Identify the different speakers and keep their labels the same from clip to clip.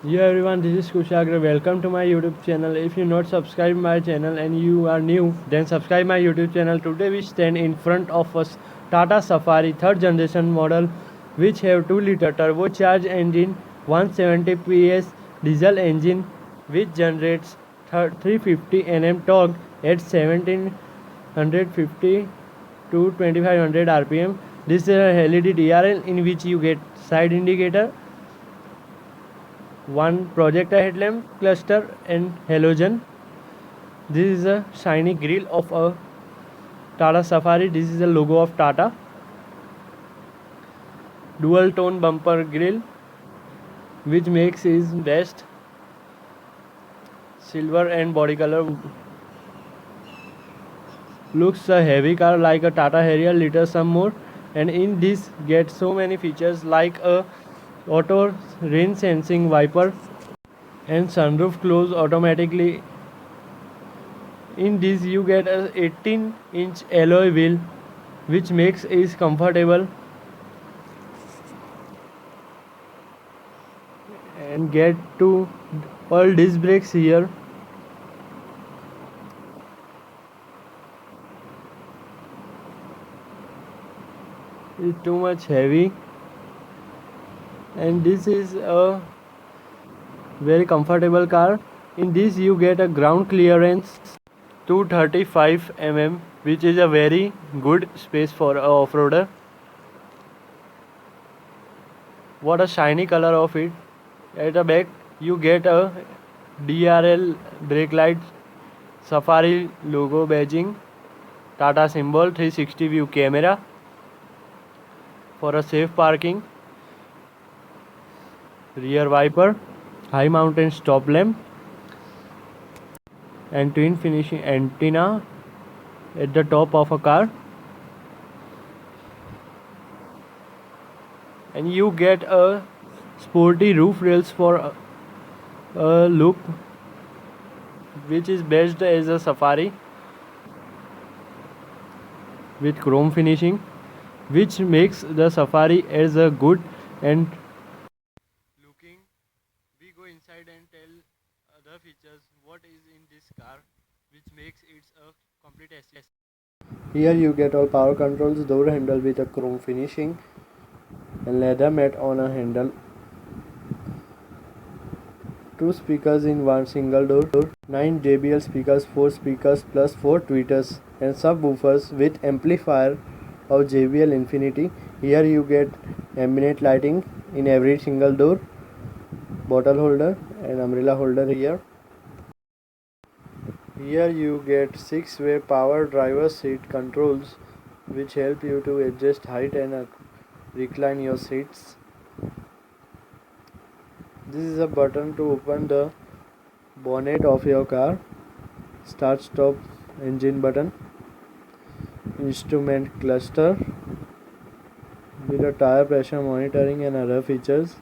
Speaker 1: Yeah everyone, this is Kushagra. Welcome to my YouTube channel. If you not subscribe my channel and you are new, then subscribe my YouTube channel. Today we stand in front of us Tata Safari 3rd generation model which have 2-liter turbocharged engine, 170 PS diesel engine which generates 350 Nm torque at 1750 to 2500 rpm. This is a LED DRL in which you get side indicator, one projector headlamp cluster and halogen. This is a shiny grille of a Tata Safari. This is the logo of Tata. Dual tone bumper grille which makes is best. Silver and body color. Looks a heavy car like a Tata Harrier, little some more, and in this get so many features like a auto rain sensing wiper and sunroof close automatically. In this you get a 18-inch alloy wheel which makes is comfortable, and get to all disc brakes here. It's too much heavy, and this is a very comfortable car. In this you get a ground clearance 235 mm which is a very good space for a off-roader. What a shiny color of it. At the back you get a DRL brake light, Safari logo badging, Tata symbol, 360 view camera for a safe parking, rear wiper, high mountain stop lamp, and twin finishing antenna at the top of a car. And you get a sporty roof rails for a look which is best as a Safari with chrome finishing, which makes the Safari as a good and looking. We go inside and tell other features what is in this car which makes it a complete SUV. Here you get all power controls, door handle with a chrome finishing and leather mat on a handle, 2 speakers in one single door, 9 JBL speakers, 4 speakers plus 4 tweeters and subwoofers with amplifier of JBL Infinity. Here you get ambient lighting in every single door, bottle holder and umbrella holder here. Here you get 6-way power driver seat controls which help you to adjust height and recline your seats. This is a button to open the bonnet of your car, start stop engine button, instrument cluster with a tire pressure monitoring and other features,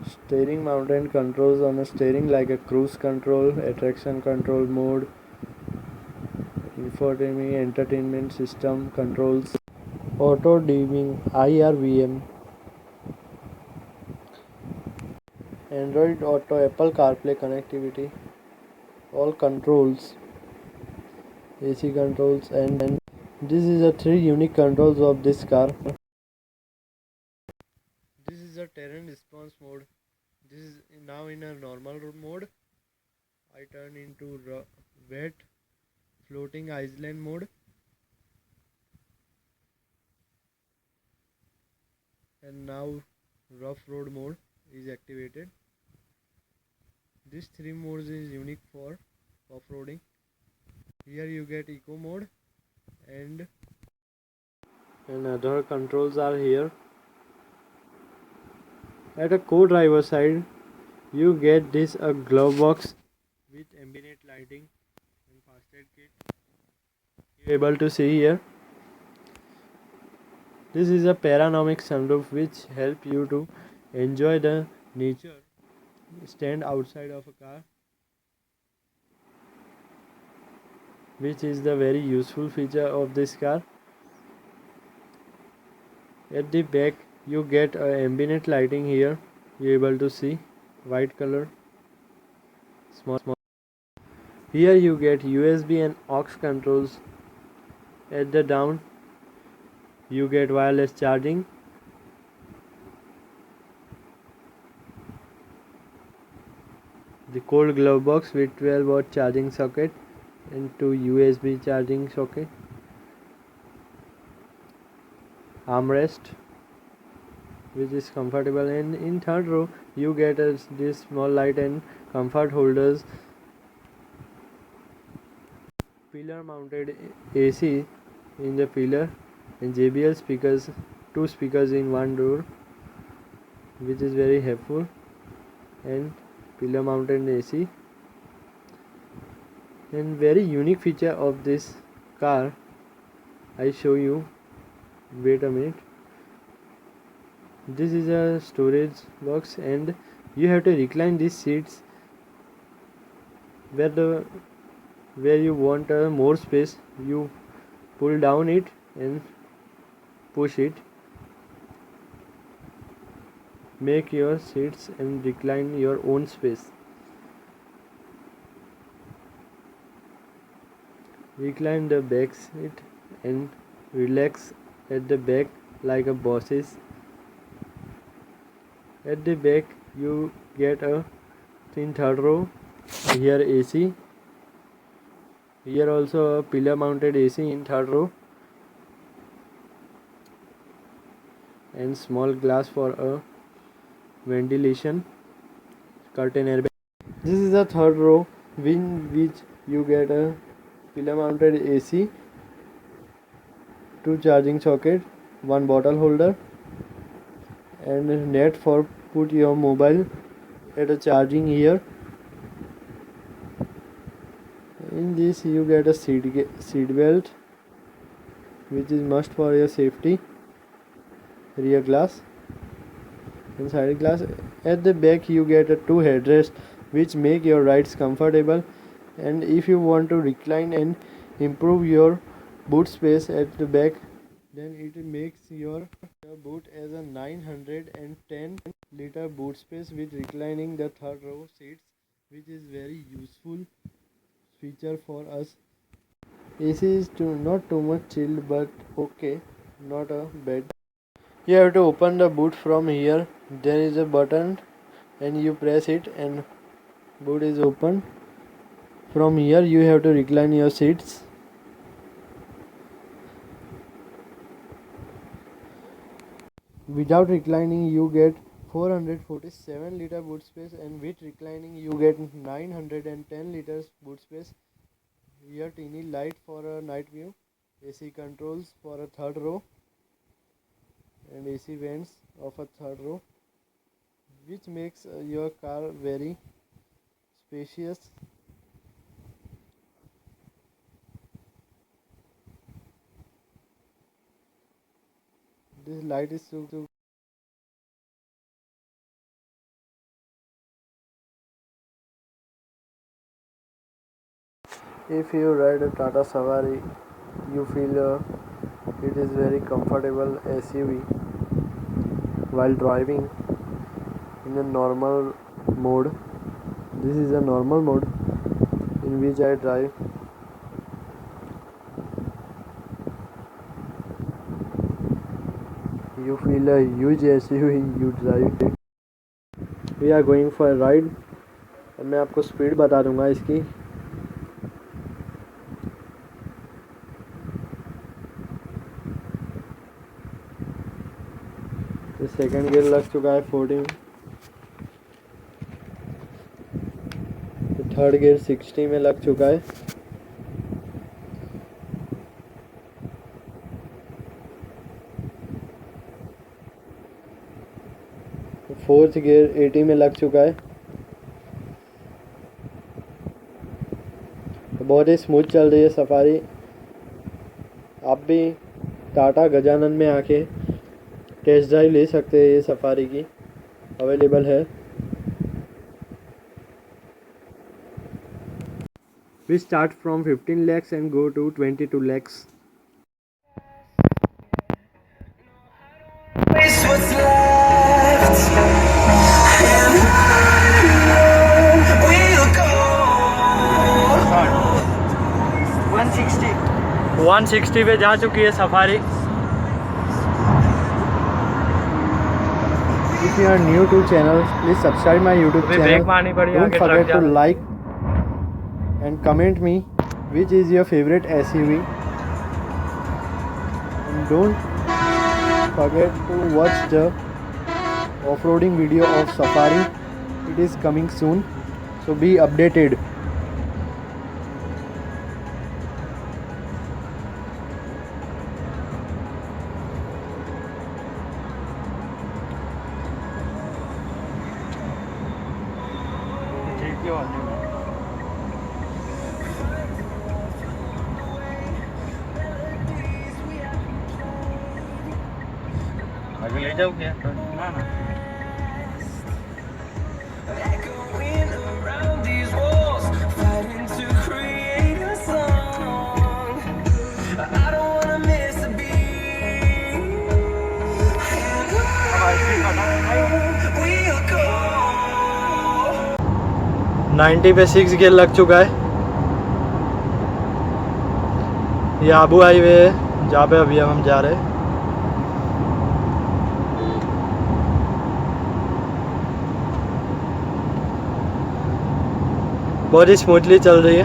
Speaker 1: steering mounted controls on the steering like a cruise control, attraction control mode, infotainment entertainment system controls, auto dimming, IRVM, Android Auto, Apple CarPlay connectivity, all controls, AC controls, and this is a 3 unique controls of this car. This is a terrain response mode. This is now in a normal mode. I turn into wet floating island mode, and now rough road mode is activated. This 3 modes is unique for off-roading. Here you get eco mode and other controls are here. At a co-driver side you get this a glove box with ambient lighting and fast aid kit. You able to see here. This is a panoramic sunroof which help you to enjoy the nature. Stand outside of a car, which is the very useful feature of this car. At the back you get ambient lighting here, you able to see. white color, small. Here you get USB and aux controls. At the down you get wireless charging. The cold glove box with 12-watt charging socket and 2 USB charging socket. Armrest which is comfortable, and in third row you get this small light and comfort holders. Pillar mounted AC in the pillar and JBL speakers, 2 speakers in one door, which is very helpful, and pillar mounted AC. And very unique feature of this car, I show you. Wait a minute. This is a storage box and you have to recline these seats where you want more space. You pull down it and push it, make your seats and recline your own space. Recline the back seat and relax at the back like a bosses. At the back you get a in third row, here AC, here also a pillar mounted AC in third row, and small glass for a ventilation, curtain airbag. This is the third row in which you get a pillar mounted AC, 2 charging socket, 1 bottle holder, and a net for put your mobile at a charging here. In this you get a seat belt which is must for your safety, rear glass and side glass. At the back you get a 2 headrests which make your rides comfortable, and if you want to recline and improve your boot space at the back, then it makes your boot as a 910 liter boot space with reclining the third row seats, which is very useful feature for us. AC is not too much chilled, but okay, not a bad. You have to open the boot from here. There is a button and you press it and boot is open. From here you have to recline your seats. Without reclining you get 447 liter boot space, and with reclining you get 910 liters boot space. Here teeny light for a night view, AC controls for a third row and AC vents of a third row, which makes your car very spacious. This light is so if you ride a Tata Safari, you feel it is very comfortable SUV while driving in a normal mode. This is a normal mode in which I drive. You feel a huge SUV you drive. We are going for a ride और मैं आपको speed बता दूंगा इसकी. Second gear लग चुका है 14, third gear 60 में लग चुका है. फोर्थ गियर 80 में लग चुका है. बहुत ही स्मूथ चल रही है सफारी. आप भी टाटा गजानन में आके टेस्ट ड्राइव ले सकते हैं. ये सफारी की अवेलेबल है. We start from 15 lakhs and go to 22 lakhs. What's left? 160 पे जा चुकी है safari.
Speaker 2: If you are new to channel, please subscribe my YouTube
Speaker 1: अभी
Speaker 2: channel.
Speaker 1: ब्रेक मारनी पड़ी,
Speaker 2: Don't
Speaker 1: आगे ट्रक
Speaker 2: forget
Speaker 1: जा
Speaker 2: to
Speaker 1: रहा है।
Speaker 2: like and comment me which is your favorite SUV. And don't forget to watch the off-roading video of Safari. It is coming soon, so be updated.
Speaker 1: आगे ले जाओ क्या? ना ना।
Speaker 3: Echoing around these walls, fighting to create a song. I don't wanna miss a beat. And we'll go.
Speaker 1: 90 पे 6 gear लग चुका है। ये आबू हाईवे है जहाँ पे अभी हम जा रहे हैं। बहुत ही स्मूथली चल रही है।